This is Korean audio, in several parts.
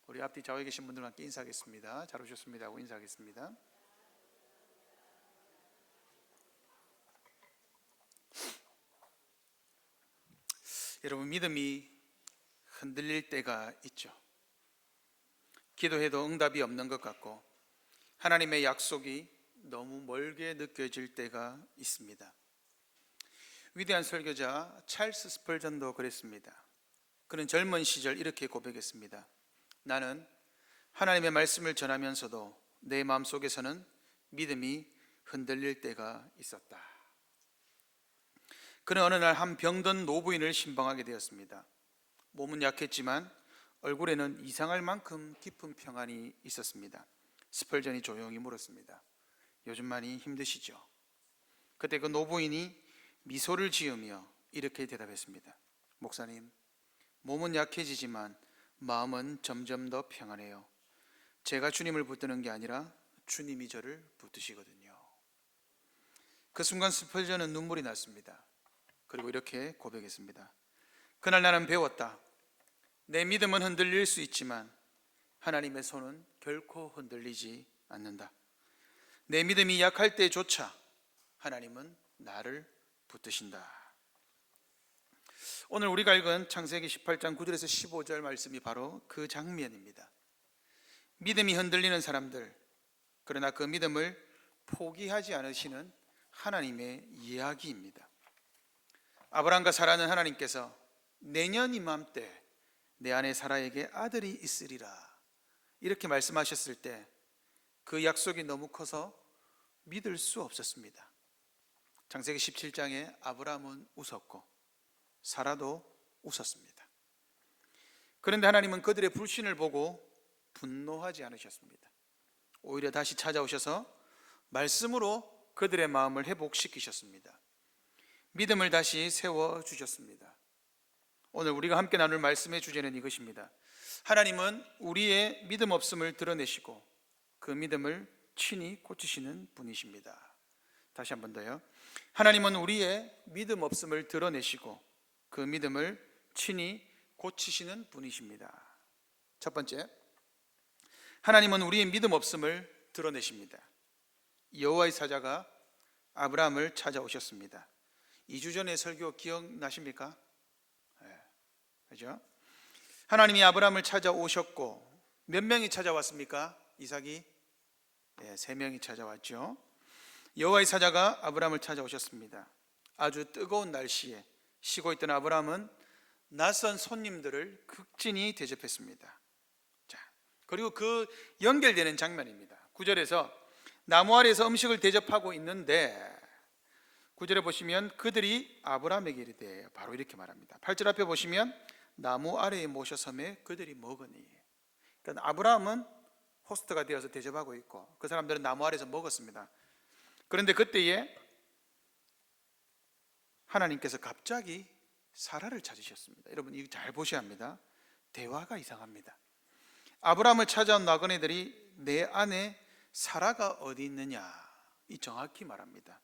우리 앞뒤 좌우에 계신 분들과 함께 인사하겠습니다. 잘 오셨습니다 하고 인사하겠습니다. 여러분, 믿음이 흔들릴 때가 있죠. 기도해도 응답이 없는 것 같고 하나님의 약속이 너무 멀게 느껴질 때가 있습니다. 위대한 설교자 찰스 스펄전도 그랬습니다. 그는 젊은 시절 이렇게 고백했습니다. 나는 하나님의 말씀을 전하면서도 내 마음속에서는 믿음이 흔들릴 때가 있었다. 그는 어느 날 한 병든 노부인을 신방하게 되었습니다. 몸은 약했지만 얼굴에는 이상할 만큼 깊은 평안이 있었습니다. 스펄전이 조용히 물었습니다. 요즘 많이 힘드시죠? 그때 그 노부인이 미소를 지으며 이렇게 대답했습니다. 목사님, 몸은 약해지지만 마음은 점점 더 평안해요. 제가 주님을 붙드는 게 아니라 주님이 저를 붙드시거든요. 그 순간 스펄전은 눈물이 났습니다. 그리고 이렇게 고백했습니다. 그날 나는 배웠다. 내 믿음은 흔들릴 수 있지만 하나님의 손은 결코 흔들리지 않는다. 내 믿음이 약할 때조차 하나님은 나를 붙드신다. 오늘 우리가 읽은 창세기 18장 9절에서 15절 말씀이 바로 그 장면입니다. 믿음이 흔들리는 사람들, 그러나 그 믿음을 포기하지 않으시는 하나님의 이야기입니다. 아브라함과 사라는 하나님께서 내년 이맘때 내 아내 사라에게 아들이 있으리라 이렇게 말씀하셨을 때 그 약속이 너무 커서 믿을 수 없었습니다. 창세기 17장에 아브라함은 웃었고 사라도 웃었습니다. 그런데 하나님은 그들의 불신을 보고 분노하지 않으셨습니다. 오히려 다시 찾아오셔서 말씀으로 그들의 마음을 회복시키셨습니다. 믿음을 다시 세워주셨습니다. 오늘 우리가 함께 나눌 말씀의 주제는 이것입니다. 하나님은 우리의 믿음 없음을 드러내시고 그 믿음을 친히 고치시는 분이십니다. 다시 한 번 더요. 하나님은 우리의 믿음 없음을 드러내시고 그 믿음을 친히 고치시는 분이십니다. 첫 번째, 하나님은 우리의 믿음 없음을 드러내십니다. 여호와의 사자가 아브라함을 찾아오셨습니다. 2주 전의 설교 기억나십니까? 네, 그죠? 하나님이 아브라함을 찾아오셨고 몇 명이 찾아왔습니까? 이삭이? 네, 3명이 찾아왔죠. 여호와의 사자가 아브라함을 찾아오셨습니다. 아주 뜨거운 날씨에 쉬고 있던 아브라함은 낯선 손님들을 극진히 대접했습니다. 자, 그리고 그 연결되는 장면입니다. 9절에서 나무 아래에서 음식을 대접하고 있는데 9절에 보시면 그들이 아브라함에게 이르되 바로 이렇게 말합니다. 8절 앞에 보시면 나무 아래에 모셔 섬에 그들이 먹으니. 그러니까 아브라함은 호스트가 되어서 대접하고 있고 그 사람들은 나무 아래에서 먹었습니다. 그런데 그때에 하나님께서 갑자기 사라를 찾으셨습니다. 여러분 이거 잘 보셔야 합니다. 대화가 이상합니다. 아브라함을 찾아온 나그네들이 내 아내 사라가 어디 있느냐 이 정확히 말합니다.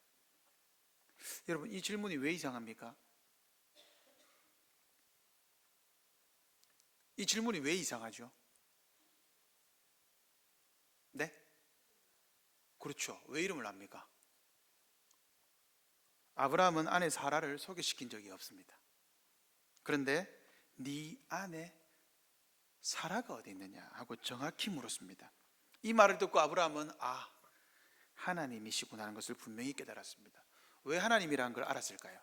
여러분 이 질문이 왜 이상합니까? 이 질문이 왜 이상하죠? 네? 그렇죠. 왜 이름을 압니까? 아브라함은 아내 사라를 소개시킨 적이 없습니다. 그런데 네 아내 사라가 어디 있느냐 하고 정확히 물었습니다. 이 말을 듣고 아브라함은 하나님이시구나 하는 것을 분명히 깨달았습니다. 왜 하나님이라는 걸 알았을까요?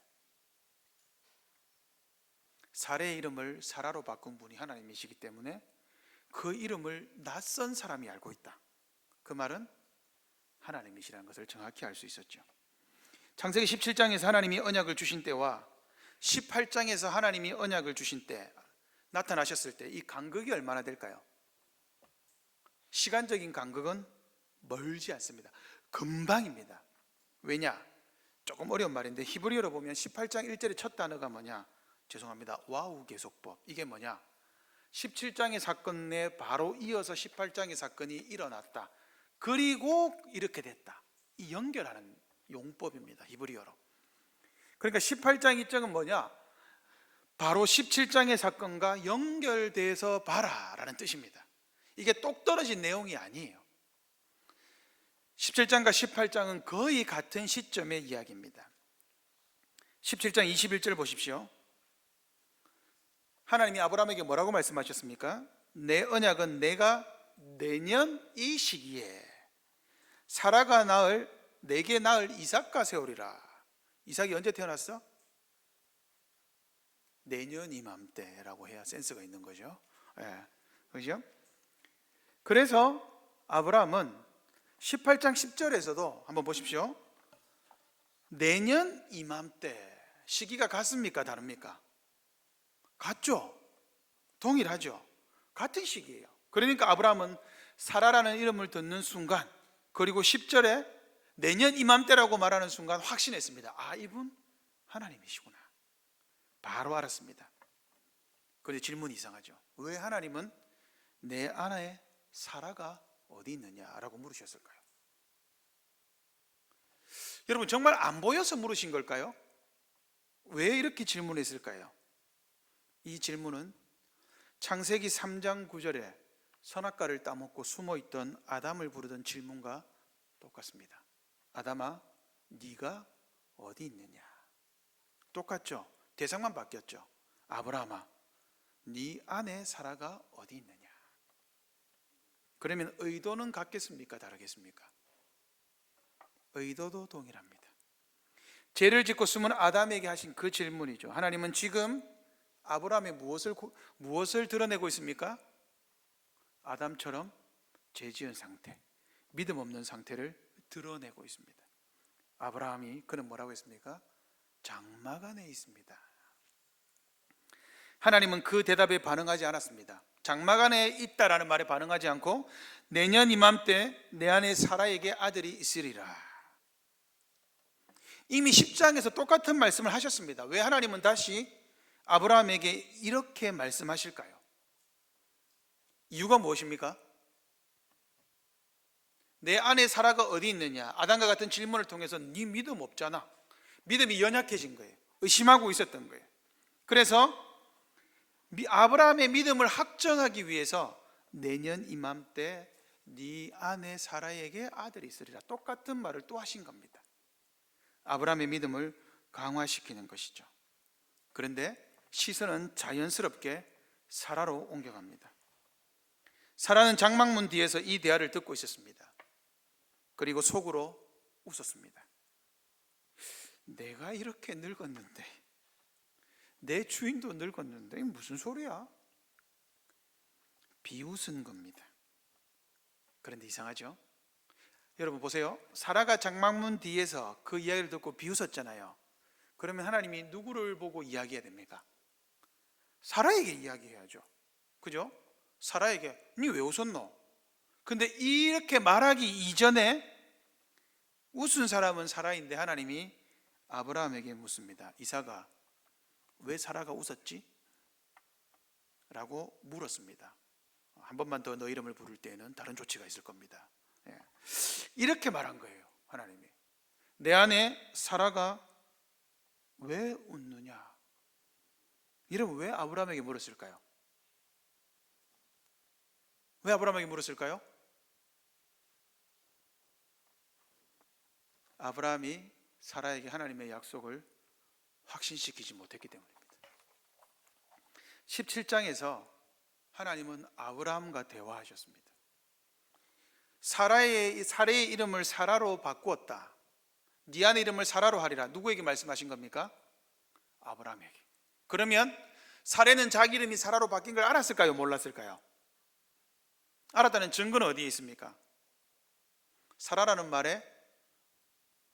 사라의 이름을 사라로 바꾼 분이 하나님이시기 때문에 그 이름을 낯선 사람이 알고 있다. 그 말은 하나님이시라는 것을 정확히 알 수 있었죠. 창세기 17장에서 하나님이 언약을 주신 때와 18장에서 하나님이 언약을 주신 때 나타나셨을 때 이 간극이 얼마나 될까요? 시간적인 간극은 멀지 않습니다. 금방입니다. 왜냐? 조금 어려운 말인데 히브리어로 보면 18장 1절의 첫 단어가 뭐냐? 죄송합니다. 와우 계속법. 이게 뭐냐? 17장의 사건에 바로 이어서 18장의 사건이 일어났다. 그리고 이렇게 됐다. 이 연결하는 용법입니다. 히브리어로. 그러니까 18장 이점은 뭐냐? 바로 17장의 사건과 연결돼서 봐라 라는 뜻입니다. 이게 똑 떨어진 내용이 아니에요. 17장과 18장은 거의 같은 시점의 이야기입니다. 17장 21절 보십시오. 하나님이 아브라함에게 뭐라고 말씀하셨습니까? 내 언약은 내가 내년 이 시기에 사라가 내게 낳을 이삭과 세우리라. 이삭이 언제 태어났어? 내년 이맘때라고 해야 센스가 있는 거죠. 예, 그죠? 그래서 아브라함은 18장 10절에서도 한번 보십시오. 내년 이맘때, 시기가 같습니까? 다릅니까? 같죠? 동일하죠? 같은 시기예요. 그러니까 아브라함은 사라라는 이름을 듣는 순간, 그리고 10절에 내년 이맘때라고 말하는 순간 확신했습니다. 아, 이분 하나님이시구나. 바로 알았습니다. 그런데 질문이 이상하죠. 왜 하나님은 내 아내 사라가 어디 있느냐라고 물으셨을까요? 여러분, 정말 안 보여서 물으신 걸까요? 왜 이렇게 질문했을까요? 이 질문은 창세기 3장 9절에 선악과를 따먹고 숨어있던 아담을 부르던 질문과 똑같습니다. 아담아, 네가 어디 있느냐? 똑같죠? 대상만 바뀌었죠. 아브라함아, 네 아내 사라가 어디 있느냐? 그러면 의도는 같겠습니까? 다르겠습니까? 의도도 동일합니다. 죄를 짓고 숨은 아담에게 하신 그 질문이죠. 하나님은 지금 아브라함의 무엇을 드러내고 있습니까? 아담처럼 죄 지은 상태, 믿음 없는 상태를 드러내고 있습니다. 아브라함이 그는 뭐라고 했습니까? 장막 안에 있습니다. 하나님은 그 대답에 반응하지 않았습니다. 장막 안에 있다라는 말에 반응하지 않고 내년 이맘때 내 아내 사라에게 아들이 있으리라. 이미 10장에서 똑같은 말씀을 하셨습니다. 왜 하나님은 다시 아브라함에게 이렇게 말씀하실까요? 이유가 무엇입니까? 내 아내 사라가 어디 있느냐? 아담과 같은 질문을 통해서 네 믿음 없잖아. 믿음이 연약해진 거예요. 의심하고 있었던 거예요. 그래서 아브라함의 믿음을 확정하기 위해서 내년 이맘때 네 아내 사라에게 아들이 있으리라. 똑같은 말을 또 하신 겁니다. 아브라함의 믿음을 강화시키는 것이죠. 그런데 시선은 자연스럽게 사라로 옮겨갑니다. 사라는 장막문 뒤에서 이 대화를 듣고 있었습니다. 그리고 속으로 웃었습니다. 내가 이렇게 늙었는데, 내 주인도 늙었는데 무슨 소리야? 비웃은 겁니다. 그런데 이상하죠? 여러분 보세요. 사라가 장막문 뒤에서 그 이야기를 듣고 비웃었잖아요. 그러면 하나님이 누구를 보고 이야기해야 됩니까? 사라에게 이야기해야죠. 그죠? 사라에게 니 왜 웃었노? 근데 이렇게 말하기 이전에 웃은 사람은 사라인데 하나님이 아브라함에게 묻습니다. 이삭아, 왜 사라가 웃었지? 라고 물었습니다. 한 번만 더 너 이름을 부를 때에는 다른 조치가 있을 겁니다. 이렇게 말한 거예요. 하나님이. 내 아내 사라가 왜 웃느냐? 여러분, 왜 아브라함에게 물었을까요? 왜 아브라함에게 물었을까요? 아브라함이 사라에게 하나님의 약속을 확신시키지 못했기 때문입니다. 17장에서 하나님은 아브라함과 대화하셨습니다. 사라의 이름을 사라로 바꾸었다. 네 아내 이름을 사라로 하리라. 누구에게 말씀하신 겁니까? 아브라함에게. 그러면 사라는 자기 이름이 사라로 바뀐 걸 알았을까요? 몰랐을까요? 알았다는 증거는 어디에 있습니까? 사라라는 말에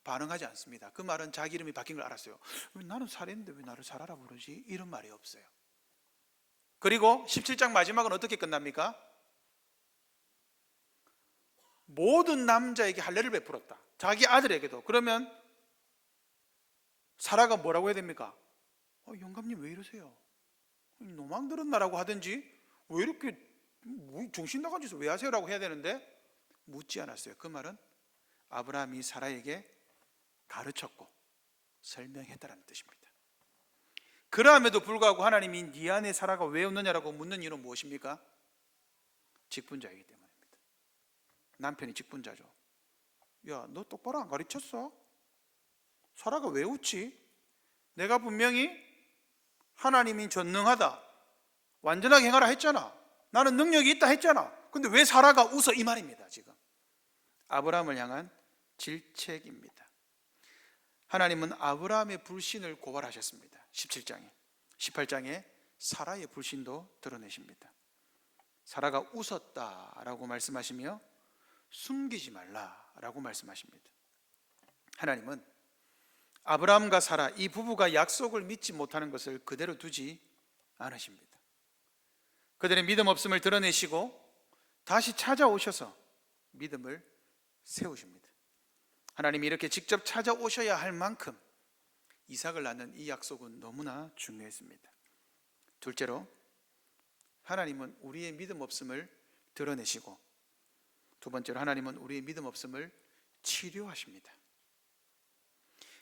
반응하지 않습니다. 그 말은 자기 이름이 바뀐 걸 알았어요. 나는 사라인데 왜 나를 사라라 부르지? 이런 말이 없어요. 그리고 17장 마지막은 어떻게 끝납니까? 모든 남자에게 할례를 베풀었다. 자기 아들에게도. 그러면 사라가 뭐라고 해야 됩니까? 영감님 왜 이러세요? 노망 들었나라고 하든지 왜 이렇게 정신 나간 짓을 왜 하세요? 라고 해야 되는데 묻지 않았어요. 그 말은 아브라함이 사라에게 가르쳤고 설명했다는 뜻입니다. 그러함에도 불구하고 하나님이 네 아내 사라가 왜 웃느냐라고 묻는 이유는 무엇입니까? 직분자이기 때문입니다. 남편이 직분자죠. 야, 너 똑바로 안 가르쳤어? 사라가 왜 웃지? 내가 분명히 하나님이 전능하다, 완전하게 행하라 했잖아. 나는 능력이 있다 했잖아. 근데 왜 사라가 웃어? 이 말입니다. 지금 아브라함을 향한 질책입니다. 하나님은 아브라함의 불신을 고발하셨습니다. 17장에 18장에 사라의 불신도 드러내십니다. 사라가 웃었다라고 말씀하시며 숨기지 말라라고 말씀하십니다. 하나님은 아브라함과 사라 이 부부가 약속을 믿지 못하는 것을 그대로 두지 않으십니다. 그들의 믿음 없음을 드러내시고 다시 찾아오셔서 믿음을 세우십니다. 하나님이 이렇게 직접 찾아오셔야 할 만큼 이삭을 낳는 이 약속은 너무나 중요했습니다. 둘째로, 하나님은 우리의 믿음 없음을 드러내시고, 두 번째로 하나님은 우리의 믿음 없음을 치료하십니다.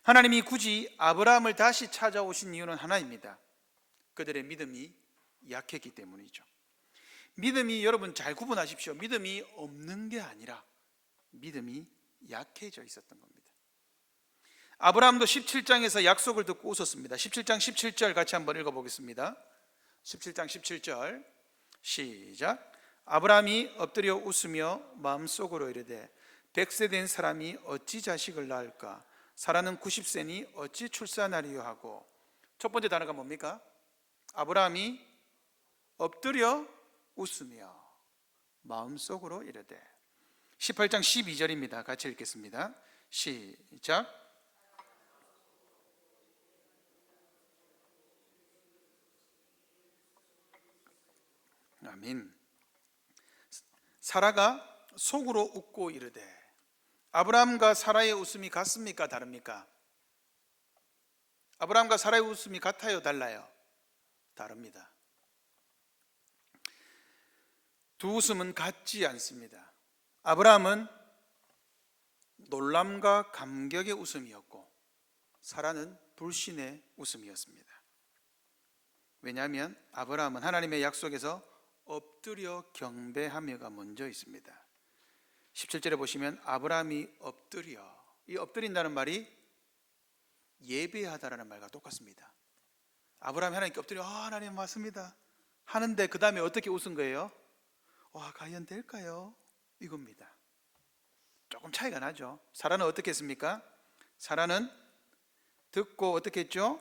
하나님이 굳이 아브라함을 다시 찾아오신 이유는 하나입니다. 그들의 믿음이 약했기 때문이죠. 믿음이, 여러분 잘 구분하십시오. 믿음이 없는 게 아니라 믿음이 약해져 있었던 겁니다. 아브라함도 17장에서 약속을 듣고 웃었습니다. 17장 17절 같이 한번 읽어보겠습니다. 17장 17절 시작. 아브라함이 엎드려 웃으며 마음속으로 이르되 100세 된 사람이 어찌 자식을 낳을까? 사라는 90세니 어찌 출산하리요 하고. 첫 번째 단어가 뭡니까? 아브라함이 엎드려 웃으며 마음속으로 이르되. 18장 12절입니다. 같이 읽겠습니다. 시작. 아멘. 사라가 속으로 웃고 이르되. 아브라함과 사라의 웃음이 같습니까? 다릅니까? 아브라함과 사라의 웃음이 같아요? 달라요? 다릅니다. 두 웃음은 같지 않습니다. 아브라함은 놀람과 감격의 웃음이었고 사라는 불신의 웃음이었습니다. 왜냐하면 아브라함은 하나님의 약속에서 엎드려 경배하며가 먼저 있습니다. 17절에 보시면 아브라함이 엎드려, 이 엎드린다는 말이 예배하다라는 말과 똑같습니다. 아브라함이 하나님께 엎드려 하나님 맞습니다 하는데 그 다음에 어떻게 웃은 거예요? 와, 과연 될까요? 이겁니다. 조금 차이가 나죠. 사라는 어떻게 했습니까? 사라는 듣고 어떻게 했죠?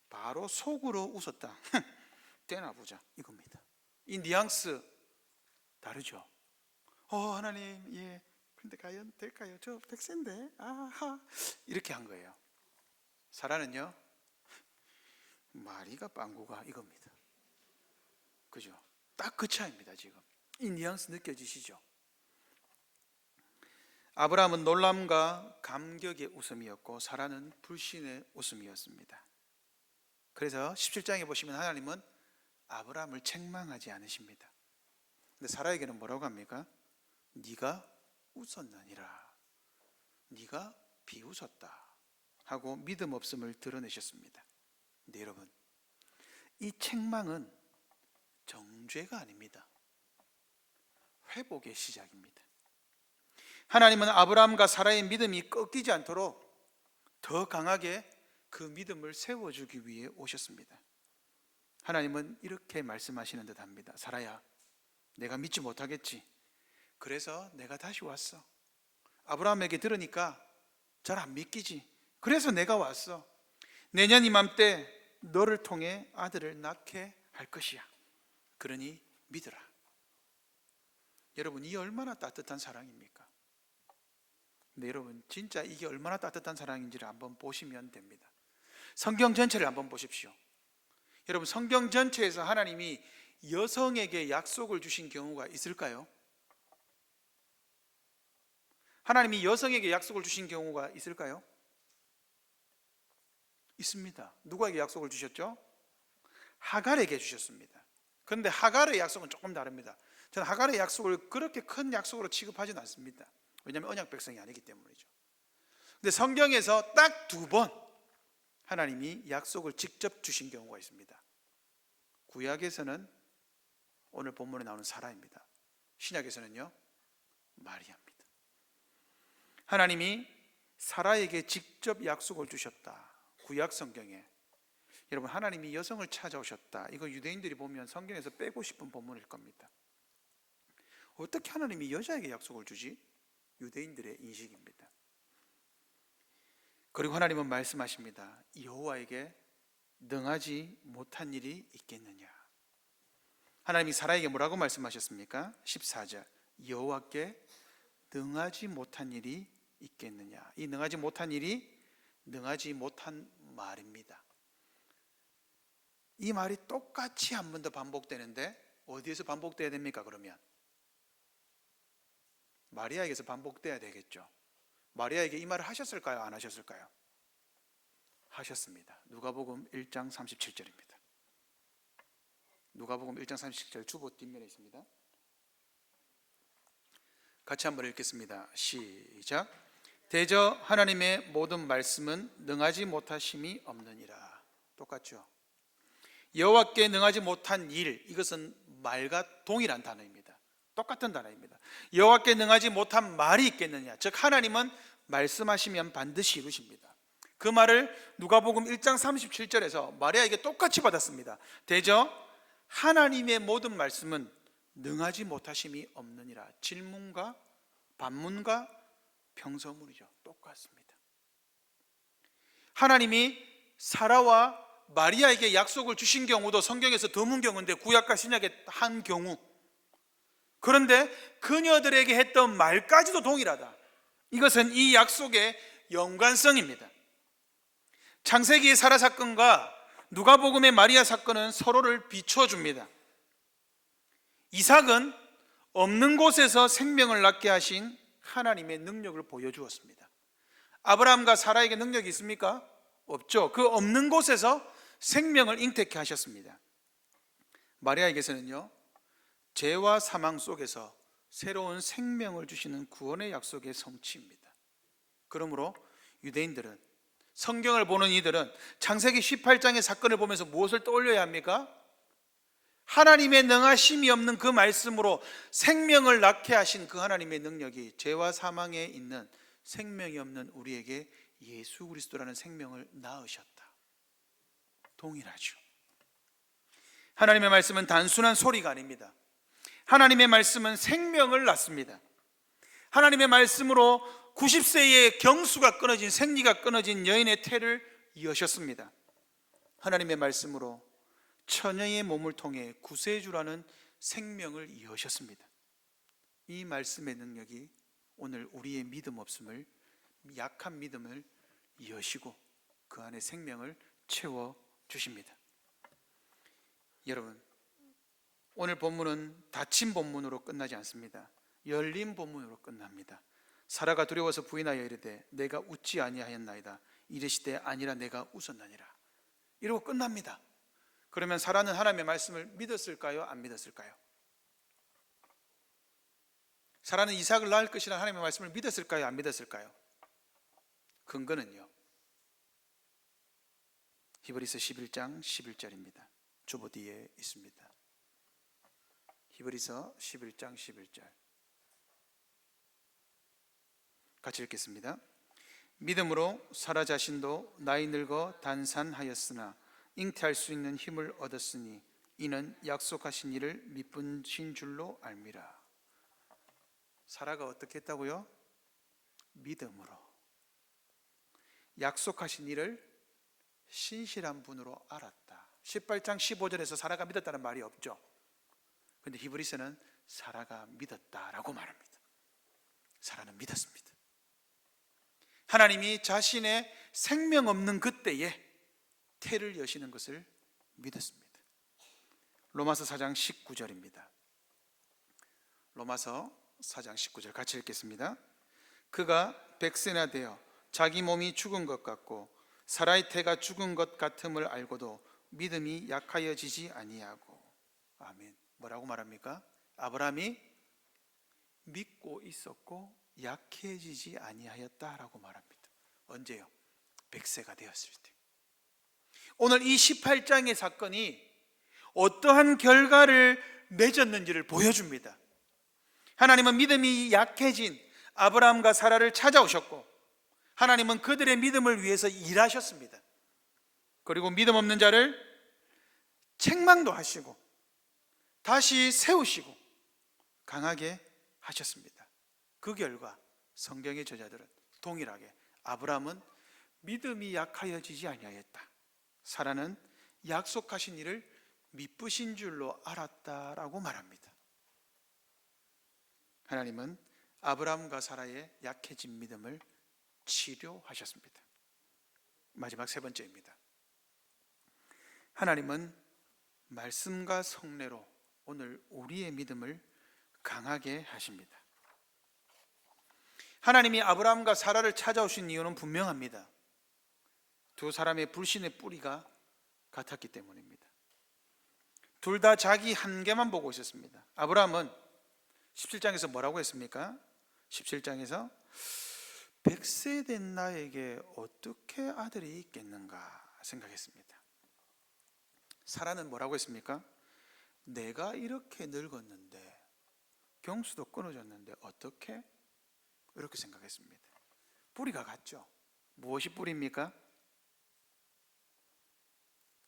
바로 속으로 웃었다. 되나 보자 이겁니다. 이 뉘앙스 다르죠. 하나님, 예, 근데 과연 될까요? 저 100세인데 아하, 이렇게 한 거예요. 사라는요, 마리가 빵구가 이겁니다. 그죠? 딱 그 차이입니다. 지금 이 뉘앙스 느껴지시죠? 아브라함은 놀람과 감격의 웃음이었고 사라는 불신의 웃음이었습니다. 그래서 17장에 보시면 하나님은 아브라함을 책망하지 않으십니다. 근데 사라에게는 뭐라고 합니까? 네가 웃었느니라, 네가 비웃었다 하고 믿음 없음을 드러내셨습니다. 근데 여러분, 이 책망은 정죄가 아닙니다. 회복의 시작입니다. 하나님은 아브라함과 사라의 믿음이 꺾이지 않도록 더 강하게 그 믿음을 세워주기 위해 오셨습니다. 하나님은 이렇게 말씀하시는 듯 합니다. 사라야, 내가 믿지 못하겠지. 그래서 내가 다시 왔어. 아브라함에게 들으니까 잘 안 믿기지. 그래서 내가 왔어. 내년 이맘때 너를 통해 아들을 낳게 할 것이야. 그러니 믿으라. 여러분, 이 얼마나 따뜻한 사랑입니까? 근데 여러분, 진짜 이게 얼마나 따뜻한 사랑인지를 한번 보시면 됩니다. 성경 전체를 한번 보십시오. 여러분, 성경 전체에서 하나님이 여성에게 약속을 주신 경우가 있을까요? 하나님이 여성에게 약속을 주신 경우가 있을까요? 있습니다. 누구에게 약속을 주셨죠? 하갈에게 주셨습니다. 그런데 하갈의 약속은 조금 다릅니다. 저는 하갈의 약속을 그렇게 큰 약속으로 취급하지는 않습니다. 왜냐하면 언약 백성이 아니기 때문이죠. 근데 성경에서 딱 2번 하나님이 약속을 직접 주신 경우가 있습니다. 구약에서는 오늘 본문에 나오는 사라입니다. 신약에서는요, 마리아입니다. 하나님이 사라에게 직접 약속을 주셨다. 구약 성경에 여러분, 하나님이 여성을 찾아오셨다. 이거 유대인들이 보면 성경에서 빼고 싶은 본문일 겁니다. 어떻게 하나님이 여자에게 약속을 주지? 유대인들의 인식입니다. 그리고 하나님은 말씀하십니다. 여호와에게 능하지 못한 일이 있겠느냐. 하나님이 사라에게 뭐라고 말씀하셨습니까? 14절, 여호와께 능하지 못한 일이 있겠느냐. 이 능하지 못한 일이 능하지 못한 말입니다. 이 말이 똑같이 한 번 더 반복되는데 어디에서 반복돼야 됩니까? 그러면 마리아에게서 반복돼야 되겠죠. 마리아에게 이 말을 하셨을까요? 안 하셨을까요? 하셨습니다. 누가복음 1장 37절입니다. 누가복음 1장 37절 주보 뒷면에 있습니다. 같이 한번 읽겠습니다. 시작. 대저 하나님의 모든 말씀은 능하지 못하심이 없느니라. 똑같죠. 여호와께 능하지 못한 일, 이것은 말과 동일한 단어입니다. 똑같은 단어입니다. 여호와께 능하지 못한 말이 있겠느냐. 즉 하나님은 말씀하시면 반드시 이루십니다. 그 말을 누가복음 1장 37절에서 마리아에게 똑같이 받았습니다. 대저 하나님의 모든 말씀은 능하지 못하심이 없느니라. 질문과 반문과 평서문이죠. 똑같습니다. 하나님이 사라와 마리아에게 약속을 주신 경우도 성경에서 드문 경우인데 구약과 신약의 한 경우. 그런데 그녀들에게 했던 말까지도 동일하다. 이것은 이 약속의 연관성입니다. 창세기의 사라 사건과 누가복음의 마리아 사건은 서로를 비춰줍니다. 이삭은 없는 곳에서 생명을 낳게 하신 하나님의 능력을 보여주었습니다. 아브라함과 사라에게 능력이 있습니까? 없죠. 그 없는 곳에서 생명을 잉태케 하셨습니다. 마리아에게서는요, 죄와 사망 속에서 새로운 생명을 주시는 구원의 약속의 성취입니다. 그러므로 유대인들은, 성경을 보는 이들은 창세기 18장의 사건을 보면서 무엇을 떠올려야 합니까? 하나님의 능하심이 없는 그 말씀으로 생명을 낳게 하신 그 하나님의 능력이 죄와 사망에 있는 생명이 없는 우리에게 예수 그리스도라는 생명을 낳으셨다. 동일하죠. 하나님의 말씀은 단순한 소리가 아닙니다. 하나님의 말씀은 생명을 낳습니다. 하나님의 말씀으로 90세의 경수가 끊어진, 생리가 끊어진 여인의 태를 여셨습니다. 하나님의 말씀으로 처녀의 몸을 통해 구세주라는 생명을 여셨습니다. 이 말씀의 능력이 오늘 우리의 믿음 없음을, 약한 믿음을 여시고 그 안에 생명을 채워주십니다. 여러분, 오늘 본문은 닫힌 본문으로 끝나지 않습니다. 열린 본문으로 끝납니다. 사라가 두려워서 부인하여 이르되 내가 웃지 아니하였나이다. 이르시되 아니라 내가 웃었나니라. 이러고 끝납니다. 그러면 사라는 하나님의 말씀을 믿었을까요? 안 믿었을까요? 사라는 이삭을 낳을 것이라는 하나님의 말씀을 믿었을까요? 안 믿었을까요? 근거는요, 히브리서 11장 11절입니다. 주보 뒤에 있습니다. 히브리서 11장 11절 같이 읽겠습니다. 믿음으로 사라 자신도 나이 늙어 단산하였으나 잉태할 수 있는 힘을 얻었으니 이는 약속하신 이를 믿으신 줄로 알미라. 사라가 어떻게 했다고요? 믿음으로 약속하신 이를 신실한 분으로 알았다. 18장 15절에서 사라가 믿었다는 말이 없죠. 그런데 히브리서는 사라가 믿었다라고 말합니다. 사라는 믿었습니다. 하나님이 자신의 생명 없는 그때에 태를 여시는 것을 믿었습니다. 로마서 4장 19절입니다. 로마서 4장 19절 같이 읽겠습니다. 그가 100세나 되어 자기 몸이 죽은 것 같고 사라의 태가 죽은 것 같음을 알고도 믿음이 약하여지지 아니하고. 아멘. 뭐라고 말합니까? 아브라함이 믿고 있었고 약해지지 아니하였다라고 말합니다. 언제요? 100세가 되었을 때. 오늘 이 18장의 사건이 어떠한 결과를 맺었는지를 보여줍니다. 하나님은 믿음이 약해진 아브라함과 사라를 찾아오셨고 하나님은 그들의 믿음을 위해서 일하셨습니다. 그리고 믿음 없는 자를 책망도 하시고 다시 세우시고 강하게 하셨습니다. 그 결과 성경의 저자들은 동일하게 아브라함은 믿음이 약하여지지 아니하였다, 사라는 약속하신 일을 미쁘신 줄로 알았다라고 말합니다. 하나님은 아브라함과 사라의 약해진 믿음을 치료하셨습니다. 마지막 세 번째입니다. 하나님은 말씀과 성례로 오늘 우리의 믿음을 강하게 하십니다. 하나님이 아브라함과 사라를 찾아오신 이유는 분명합니다. 두 사람의 불신의 뿌리가 같았기 때문입니다. 둘 다 자기 한계만 보고 있었습니다. 아브라함은 17장에서 뭐라고 했습니까? 17장에서 100세 된 나에게 어떻게 아들이 있겠는가 생각했습니다. 사라는 뭐라고 했습니까? 내가 이렇게 늙었는데 경수도 끊어졌는데 어떻게? 이렇게 생각했습니다. 뿌리가 같죠. 무엇이 뿌리입니까?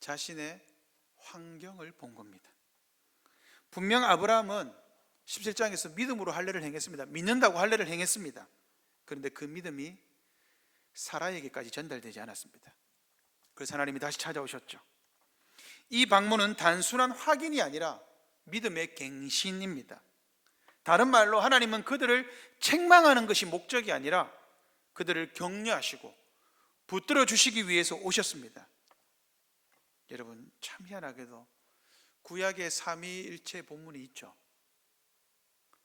자신의 환경을 본 겁니다. 분명 아브라함은 17장에서 믿음으로 할례를 행했습니다. 믿는다고 할례를 행했습니다. 그런데 그 믿음이 사라에게까지 전달되지 않았습니다. 그래서 하나님이 다시 찾아오셨죠. 이 방문은 단순한 확인이 아니라 믿음의 갱신입니다. 다른 말로 하나님은 그들을 책망하는 것이 목적이 아니라 그들을 격려하시고 붙들어 주시기 위해서 오셨습니다. 여러분, 참 희한하게도 구약의 삼위일체 본문이 있죠.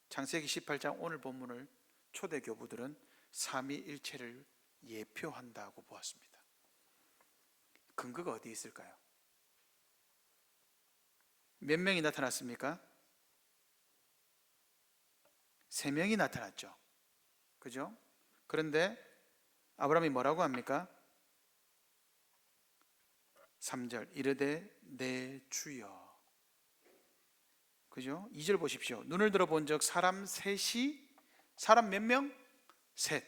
창세기 18장 오늘 본문을 초대 교부들은 삼위일체를 예표한다고 보았습니다. 근거가 어디 있을까요? 몇 명이 나타났습니까? 3명이 나타났죠. 그죠? 그런데 아브라함이 뭐라고 합니까? 3절 이르되 내 주여. 그죠? 2절 보십시오. 눈을 들어본 적 사람 셋이, 사람 몇 명? 셋.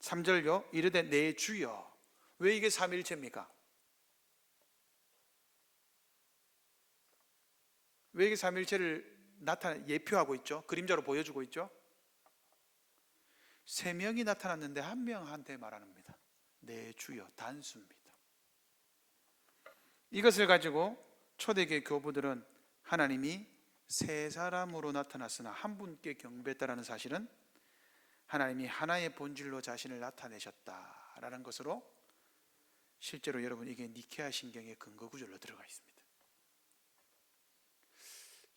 3절요 이르되 내 주여. 왜 이게 삼위일체입니까? 왜 이게 삼위일체를 예표하고 있죠? 그림자로 보여주고 있죠? 3명이 나타났는데 한 명한테 말합니다. 내 주여, 단수입니다. 이것을 가지고 초대교회 교부들은 하나님이 세 사람으로 나타났으나 한 분께 경배했다라는 사실은 하나님이 하나의 본질로 자신을 나타내셨다라는 것으로 실제로 여러분 이게 니케아 신경의 근거 구절로 들어가 있습니다.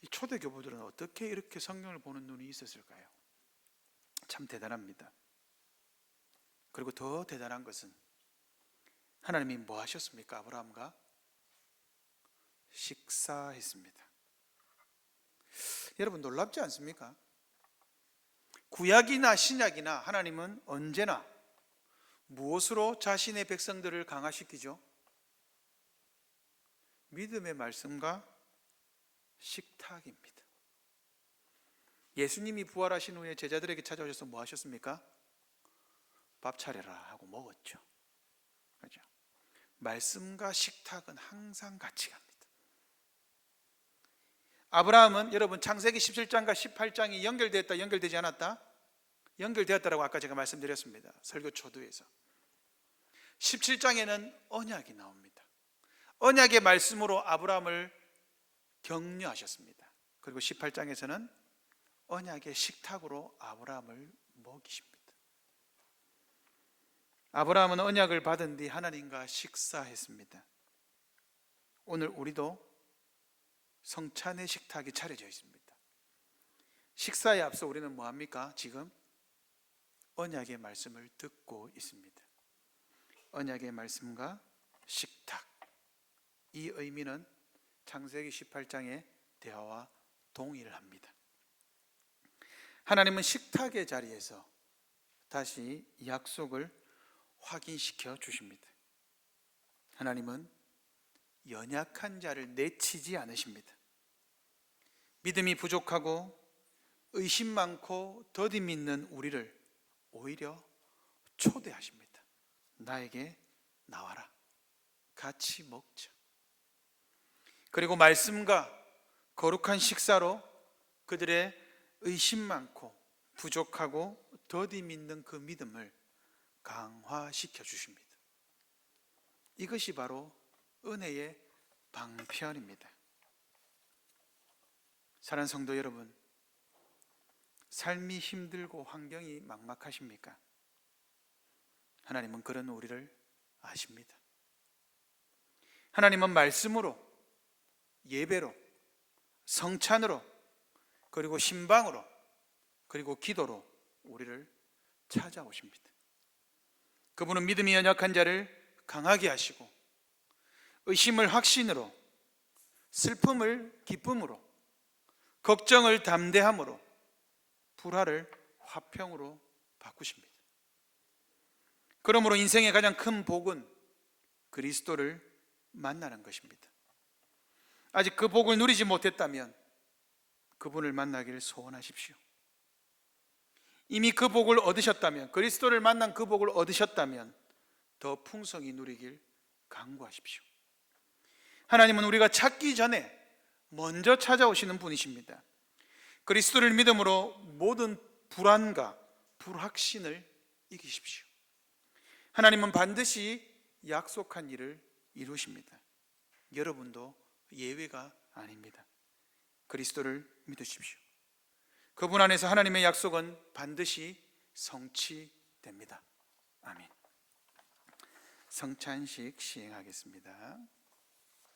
이 초대 교부들은 어떻게 이렇게 성경을 보는 눈이 있었을까요? 참 대단합니다. 그리고 더 대단한 것은 하나님이 뭐 하셨습니까? 아브라함과 식사했습니다. 여러분 놀랍지 않습니까? 구약이나 신약이나 하나님은 언제나 무엇으로 자신의 백성들을 강화시키죠? 믿음의 말씀과 식탁입니다. 예수님이 부활하신 후에 제자들에게 찾아오셔서 뭐 하셨습니까? 밥 차려라 하고 먹었죠. 그렇죠? 말씀과 식탁은 항상 같이 갑니다. 아브라함은 여러분 창세기 17장과 18장이 연결되었다, 연결되지 않았다? 연결되었다라고 아까 제가 말씀드렸습니다. 설교 초두에서 17장에는 언약이 나옵니다. 언약의 말씀으로 아브라함을 격려하셨습니다. 그리고 18장에서는 언약의 식탁으로 아브라함을 먹이십니다. 아브라함은 언약을 받은 뒤 하나님과 식사했습니다. 오늘 우리도 성찬의 식탁이 차려져 있습니다. 식사에 앞서 우리는 뭐합니까? 지금 언약의 말씀을 듣고 있습니다. 언약의 말씀과 식탁, 이 의미는 창세기 18장의 대화와 동일합니다. 하나님은 식탁의 자리에서 다시 약속을 확인시켜 주십니다. 하나님은 연약한 자를 내치지 않으십니다. 믿음이 부족하고 의심 많고 더디 믿는 우리를 오히려 초대하십니다. 나에게 나와라. 같이 먹자. 그리고 말씀과 거룩한 식사로 그들의 의심 많고 부족하고 더디 믿는 그 믿음을 강화시켜 주십니다. 이것이 바로 은혜의 방편입니다. 사랑하는 성도 여러분, 삶이 힘들고 환경이 막막하십니까? 하나님은 그런 우리를 아십니다. 하나님은 말씀으로, 예배로, 성찬으로, 그리고 신방으로, 그리고 기도로 우리를 찾아오십니다. 그분은 믿음이 연약한 자를 강하게 하시고, 의심을 확신으로, 슬픔을 기쁨으로, 걱정을 담대함으로, 불화를 화평으로 바꾸십니다. 그러므로 인생의 가장 큰 복은 그리스도를 만나는 것입니다. 아직 그 복을 누리지 못했다면 그분을 만나기를 소원하십시오. 이미 그 복을 얻으셨다면, 그리스도를 만난 그 복을 얻으셨다면 더 풍성히 누리길 간구하십시오. 하나님은 우리가 찾기 전에 먼저 찾아오시는 분이십니다. 그리스도를 믿음으로 모든 불안과 불확신을 이기십시오. 하나님은 반드시 약속한 일을 이루십니다. 여러분도 예외가 아닙니다. 그리스도를 믿으십시오. 그분 안에서 하나님의 약속은 반드시 성취됩니다. 아멘. 성찬식 시행하겠습니다.